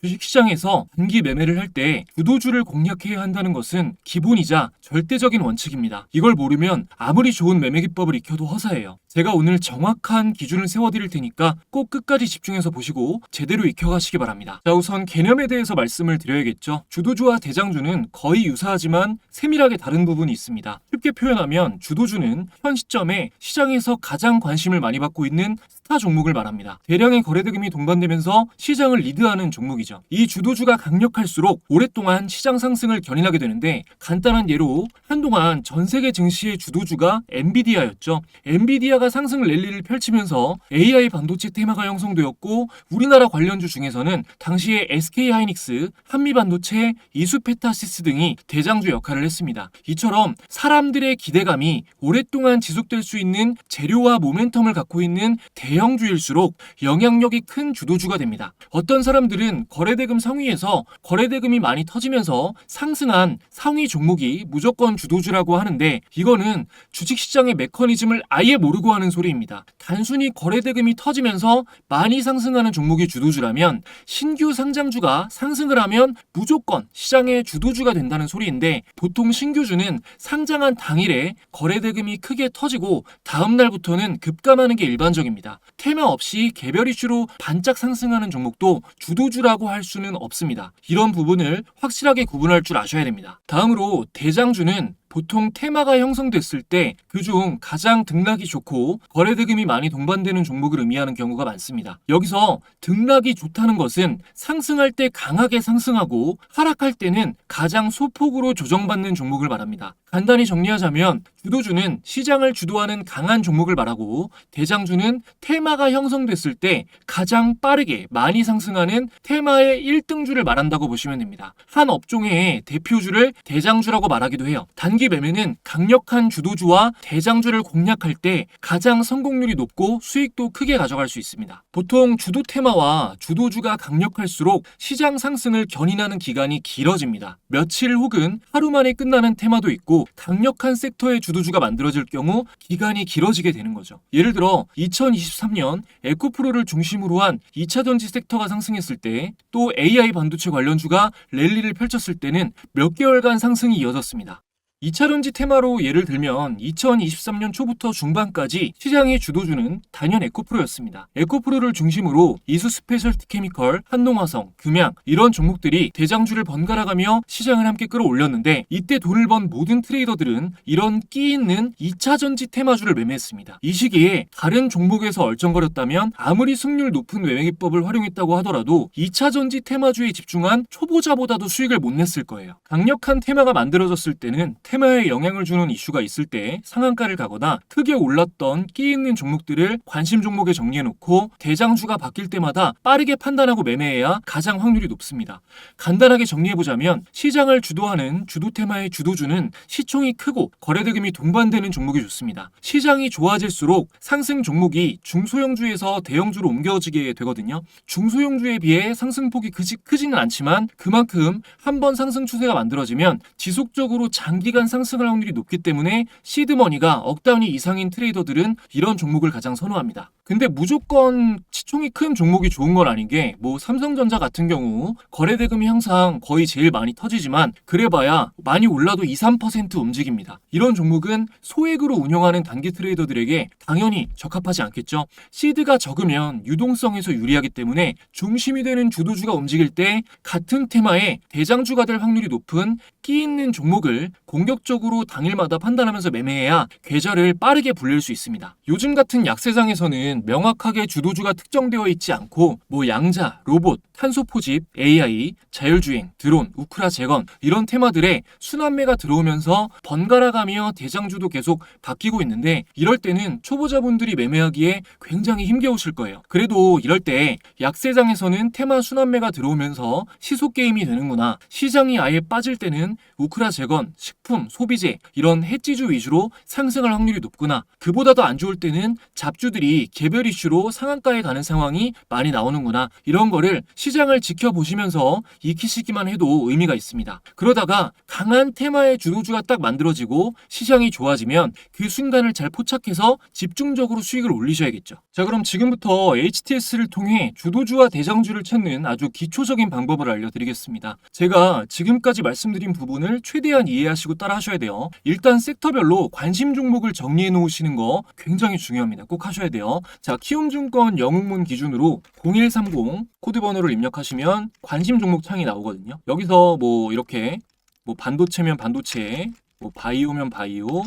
주식시장에서 단기 매매를 할 때 주도주를 공략해야 한다는 것은 기본이자 절대적인 원칙입니다. 이걸 모르면 아무리 좋은 매매 기법을 익혀도 허사예요. 제가 오늘 정확한 기준을 세워드릴 테니까 꼭 끝까지 집중해서 보시고 제대로 익혀가시기 바랍니다. 자, 우선 개념에 대해서 말씀을 드려야겠죠. 주도주와 대장주는 거의 유사하지만 세밀하게 다른 부분이 있습니다. 쉽게 표현하면 주도주는 현 시점에 시장에서 가장 관심을 많이 받고 있는 스타 종목을 말합니다. 대량의 거래대금이 동반되면서 시장을 리드하는 종목이죠. 이 주도주가 강력할수록 오랫동안 시장 상승을 견인하게 되는데, 간단한 예로 한동안 전 세계 증시의 주도주가 엔비디아였죠. 엔비디아가 상승 랠리를 펼치면서 AI 반도체 테마가 형성되었고, 우리나라 관련주 중에서는 당시에 SK하이닉스, 한미반도체, 이수페타시스 등이 대장주 역할을 했습니다. 이처럼 사람들의 기대감이 오랫동안 지속될 수 있는 재료와 모멘텀을 갖고 있는 대형주일수록 영향력이 큰 주도주가 됩니다. 어떤 사람들은 거래대금 상위에서 거래대금이 많이 터지면서 상승한 상위 종목이 무조건 주도주라고 하는데, 이거는 주식시장의 메커니즘을 아예 모르고 하는 소리입니다. 단순히 거래대금이 터지면서 많이 상승하는 종목이 주도주라면 신규 상장주가 상승을 하면 무조건 시장의 주도주가 된다는 소리인데, 보통 신규주는 상장한 당일에 거래대금이 크게 터지고 다음 날부터는 급감하는 게 일반적입니다. 테마 없이 개별 이슈로 반짝 상승하는 종목도 주도주라고 할 수는 없습니다. 이런 부분을 확실하게 구분할 줄 아셔야 됩니다. 다음으로 대장주는 보통 테마가 형성됐을 때 그중 가장 등락이 좋고 거래대금이 많이 동반되는 종목을 의미하는 경우가 많습니다. 여기서 등락이 좋다는 것은 상승할 때 강하게 상승하고 하락할 때는 가장 소폭으로 조정받는 종목을 말합니다. 간단히 정리하자면 주도주는 시장을 주도하는 강한 종목을 말하고, 대장주는 테마가 형성됐을 때 가장 빠르게 많이 상승하는 테마의 1등주를 말한다고 보시면 됩니다. 한 업종의 대표주를 대장주라고 말하기도 해요. 단기 매매는 강력한 주도주와 대장주를 공략할 때 가장 성공률이 높고 수익도 크게 가져갈 수 있습니다. 보통 주도 테마와 주도주가 강력할수록 시장 상승을 견인하는 기간이 길어집니다. 며칠 혹은 하루 만에 끝나는 테마도 있고, 강력한 섹터의 주도주가 만들어질 경우 기간이 길어지게 되는 거죠. 예를 들어 2023년 에코프로를 중심으로 한 2차전지 섹터가 상승했을 때, 또 AI 반도체 관련주가 랠리를 펼쳤을 때는 몇 개월간 상승이 이어졌습니다. 2차전지 테마로 예를 들면 2023년 초부터 중반까지 시장의 주도주는 단연 에코프로였습니다. 에코프로를 중심으로 이수스페셜티 케미컬, 한농화성, 금양 이런 종목들이 대장주를 번갈아가며 시장을 함께 끌어올렸는데, 이때 돈을 번 모든 트레이더들은 이런 끼 있는 2차전지 테마주를 매매했습니다. 이 시기에 다른 종목에서 얼쩡거렸다면 아무리 승률 높은 매매기법을 활용했다고 하더라도 2차전지 테마주에 집중한 초보자보다도 수익을 못 냈을 거예요. 강력한 테마가 만들어졌을 때는 테마에 영향을 주는 이슈가 있을 때 상한가를 가거나 크게 올랐던 끼 있는 종목들을 관심 종목에 정리해놓고 대장주가 바뀔 때마다 빠르게 판단하고 매매해야 가장 확률이 높습니다. 간단하게 정리해보자면 시장을 주도하는 주도 테마의 주도주는 시총이 크고 거래대금이 동반되는 종목이 좋습니다. 시장이 좋아질수록 상승 종목이 중소형주에서 대형주로 옮겨지게 되거든요. 중소형주에 비해 상승폭이 크지는 않지만 그만큼 한번 상승 추세가 만들어지면 지속적으로 장기간 상승할 확률이 높기 때문에 시드머니가 억 단위 이상인 트레이더들은 이런 종목을 가장 선호합니다. 근데 무조건 시총이 큰 종목이 좋은 건 아닌 게, 삼성전자 같은 경우 거래대금이 항상 거의 제일 많이 터지지만 그래봐야 많이 올라도 2, 3% 움직입니다. 이런 종목은 소액으로 운영하는 단기 트레이더들에게 당연히 적합하지 않겠죠. 시드가 적으면 유동성에서 유리하기 때문에 중심이 되는 주도주가 움직일 때 같은 테마에 대장주가 될 확률이 높은 끼 있는 종목을 공격적으로 당일마다 판단하면서 매매해야 계좌를 빠르게 불릴 수 있습니다. 요즘 같은 약세장에서는 명확하게 주도주가 특정되어 있지 않고 양자, 로봇, 탄소 포집, AI, 자율주행, 드론, 우크라 재건 이런 테마들의 순환매가 들어오면서 번갈아가며 대장주도 계속 바뀌고 있는데, 이럴 때는 초보자분들이 매매하기에 굉장히 힘겨우실 거예요. 그래도 이럴 때 약세장에서는 테마 순환매가 들어오면서 시소게임이 되는구나, 시장이 아예 빠질 때는 우크라 재건, 식품, 소비재 이런 해지주 위주로 상승할 확률이 높구나, 그보다 더 안 좋을 때는 잡주들이 개별 이슈로 상한가에 가는 상황이 많이 나오는구나. 이런 거를 시장을 지켜보시면서 익히시기만 해도 의미가 있습니다. 그러다가 강한 테마의 주도주가 딱 만들어지고 시장이 좋아지면 그 순간을 잘 포착해서 집중적으로 수익을 올리셔야겠죠. 자, 그럼 지금부터 HTS를 통해 주도주와 대장주를 찾는 아주 기초적인 방법을 알려드리겠습니다. 제가 지금까지 말씀드린 부분을 최대한 이해하시고 따라 하셔야 돼요. 일단 섹터별로 관심 종목을 정리해 놓으시는 거 굉장히 중요합니다. 꼭 하셔야 돼요. 자, 키움증권 영웅문 기준으로 0130 코드 번호를 입력하시면 관심 종목 창이 나오거든요. 여기서 뭐 이렇게 뭐 반도체면 반도체, 뭐 바이오면 바이오,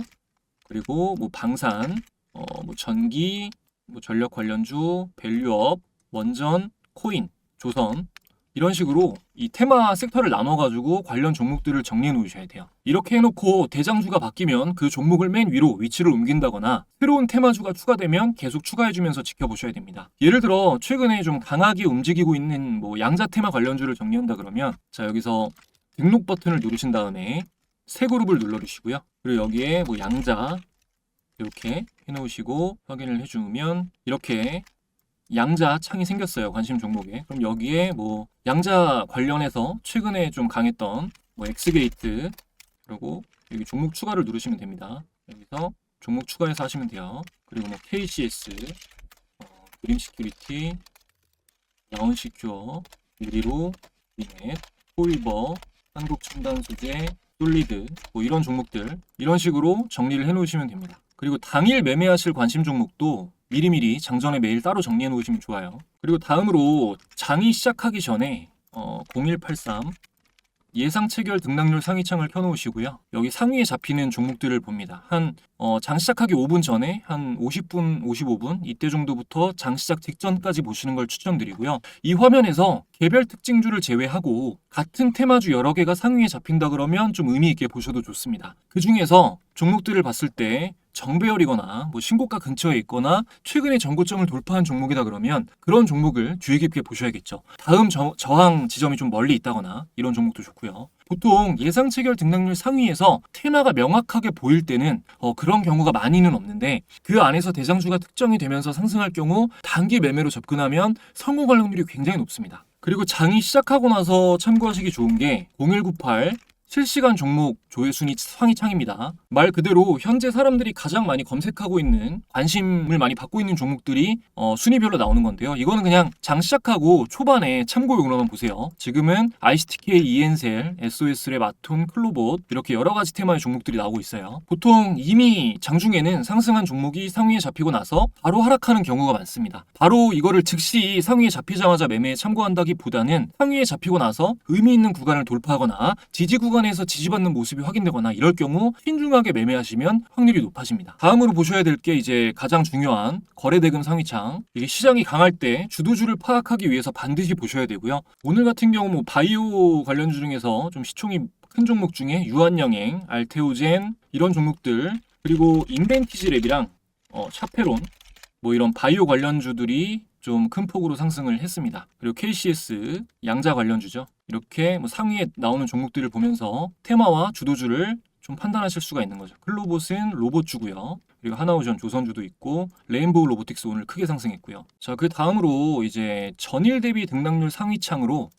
그리고 뭐 방산, 뭐 전기, 뭐 전력 관련주, 밸류업, 원전, 코인, 조선 이런 식으로 이 테마 섹터를 나눠가지고 관련 종목들을 정리해 놓으셔야 돼요. 이렇게 해놓고 대장주가 바뀌면 그 종목을 맨 위로 위치를 옮긴다거나 새로운 테마주가 추가되면 계속 추가해주면서 지켜보셔야 됩니다. 예를 들어 최근에 좀 강하게 움직이고 있는 뭐 양자 테마 관련주를 정리한다 그러면 자, 여기서 등록 버튼을 누르신 다음에 새 그룹을 눌러주시고요. 그리고 여기에 뭐 양자 이렇게 해놓으시고 확인을 해주면 이렇게 양자 창이 생겼어요. 관심 종목에. 그럼 여기에 뭐 양자 관련해서 최근에 좀 강했던 뭐 엑스게이트, 그리고 여기 종목 추가를 누르시면 됩니다. 여기서 종목 추가해서 하시면 돼요. 그리고 뭐 KCS, 그린시큐리티, 야온시큐어, 유리로, 비넷, 포이버, 한국첨단소재, 솔리드 뭐 이런 종목들 이런 식으로 정리를 해 놓으시면 됩니다. 그리고 당일 매매하실 관심 종목도 미리미리 장전에 매일 따로 정리해 놓으시면 좋아요. 그리고 다음으로 장이 시작하기 전에 0183 예상 체결 등락률 상위창을 켜놓으시고요. 여기 상위에 잡히는 종목들을 봅니다. 장 시작하기 5분 전에 한 50분, 55분 이때 정도부터 장 시작 직전까지 보시는 걸 추천드리고요. 이 화면에서 개별 특징주를 제외하고 같은 테마주 여러 개가 상위에 잡힌다 그러면 좀 의미 있게 보셔도 좋습니다. 그 중에서 종목들을 봤을 때 정배열이거나 뭐 신고가 근처에 있거나 최근에 전고점을 돌파한 종목이다 그러면 그런 종목을 주의 깊게 보셔야겠죠. 다음 저항 지점이 좀 멀리 있다거나 이런 종목도 좋고요. 보통 예상 체결 등락률 상위에서 테마가 명확하게 보일 때는 그런 경우가 많이는 없는데 그 안에서 대장주가 특정이 되면서 상승할 경우 단기 매매로 접근하면 성공할 확률이 굉장히 높습니다. 그리고 장이 시작하고 나서 참고하시기 좋은 게 0198 실시간 종목 조회순위 상위창입니다. 말 그대로 현재 사람들이 가장 많이 검색하고 있는 관심을 많이 받고 있는 종목들이 순위별로 나오는 건데요. 이거는 그냥 장 시작하고 초반에 참고용으로만 보세요. 지금은 ICTK, EN셀, SOS랩, 아톤, 클로봇 이렇게 여러 가지 테마의 종목들이 나오고 있어요. 보통 이미 장중에는 상승한 종목이 상위에 잡히고 나서 바로 하락하는 경우가 많습니다. 바로 이거를 즉시 상위에 잡히자마자 매매에 참고한다기보다는 상위에 잡히고 나서 의미 있는 구간을 돌파하거나 지지 구간에서 지지받는 모습이 확인되거나 이럴 경우 신중하게 매매하시면 확률이 높아집니다. 다음으로 보셔야 될 게 이제 가장 중요한 거래대금 상위창. 이게 시장이 강할 때 주도주를 파악하기 위해서 반드시 보셔야 되고요. 오늘 같은 경우 뭐 바이오 관련주 중에서 좀 시총이 큰 종목 중에 유한영행, 알테오젠 이런 종목들, 그리고 인벤티지랩이랑 샤페론 뭐 이런 바이오 관련주들이 좀 큰 폭으로 상승을 했습니다. 그리고 KCS 양자 관련주죠. 이렇게 뭐 상위에 나오는 종목들을 보면서 테마와 주도주를 좀 판단하실 수가 있는 거죠. 클로봇은 로봇주고요. 그리고 하나오션 조선주도 있고 레인보우 로보틱스 오늘 크게 상승했고요. 자, 그 다음으로 이제 전일 대비 등락률 상위창으로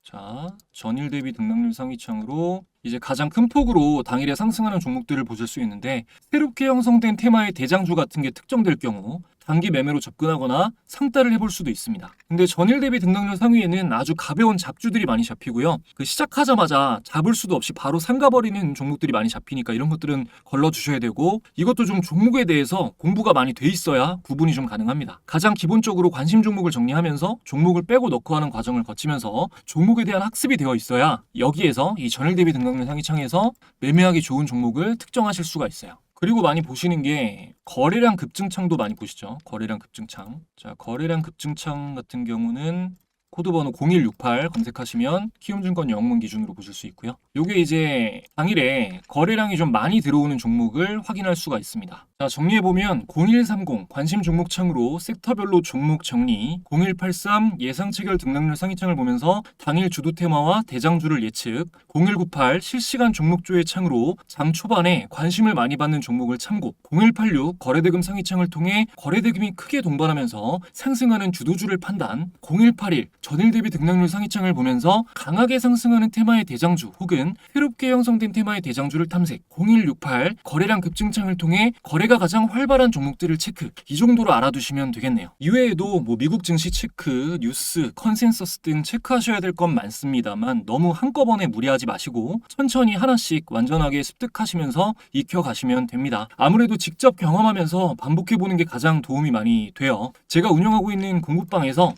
이제 가장 큰 폭으로 당일에 상승하는 종목들을 보실 수 있는데 새롭게 형성된 테마의 대장주 같은 게 특정될 경우 단기 매매로 접근하거나 상따를 해볼 수도 있습니다. 근데 전일 대비 등락률 상위에는 아주 가벼운 잡주들이 많이 잡히고요. 그 시작하자마자 잡을 수도 없이 바로 상가버리는 종목들이 많이 잡히니까 이런 것들은 걸러주셔야 되고 이것도 좀 종목에 대해서 공부가 많이 돼 있어야 구분이 좀 가능합니다. 가장 기본적으로 관심 종목을 정리하면서 종목을 빼고 넣고 하는 과정을 거치면서 종목에 대한 학습이 되어 있어야 여기에서 이 전일 대비 등락률 상위창에서 매매하기 좋은 종목을 특정하실 수가 있어요. 그리고 많이 보시는 게 거래량 급증창도 많이 보시죠. 거래량 급증창. 자, 거래량 급증창 같은 경우는 코드번호 0168 검색하시면 키움증권 영문 기준으로 보실 수 있고요. 요게 이제 당일에 거래량이 좀 많이 들어오는 종목을 확인할 수가 있습니다. 자, 정리해보면 0130 관심 종목 창으로 섹터별로 종목 정리, 0183 예상 체결 등락률 상위창을 보면서 당일 주도 테마와 대장주를 예측, 0198 실시간 종목조회 창으로 장 초반에 관심을 많이 받는 종목을 참고, 0186 거래대금 상위창을 통해 거래대금이 크게 동반하면서 상승하는 주도주를 판단, 0181 전일 대비 등락률 상위창을 보면서 강하게 상승하는 테마의 대장주 혹은 새롭게 형성된 테마의 대장주를 탐색, 0168 거래량 급증창을 통해 거래가 가장 활발한 종목들을 체크, 이 정도로 알아두시면 되겠네요. 이외에도 뭐 미국 증시 체크, 뉴스, 컨센서스 등 체크하셔야 될 건 많습니다만 너무 한꺼번에 무리하지 마시고 천천히 하나씩 완전하게 습득하시면서 익혀가시면 됩니다. 아무래도 직접 경험하면서 반복해보는 게 가장 도움이 많이 돼요. 제가 운영하고 있는 공부방에서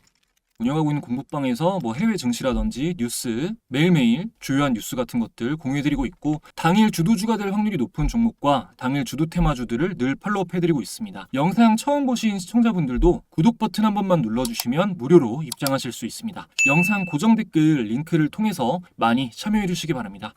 뭐 해외 증시라든지 뉴스, 매일매일 주요한 뉴스 같은 것들 공유해드리고 있고, 당일 주도주가 될 확률이 높은 종목과 당일 주도 테마주들을 늘 팔로우해드리고 있습니다. 영상 처음 보신 시청자분들도 구독 버튼 한 번만 눌러주시면 무료로 입장하실 수 있습니다. 영상 고정 댓글 링크를 통해서 많이 참여해주시기 바랍니다.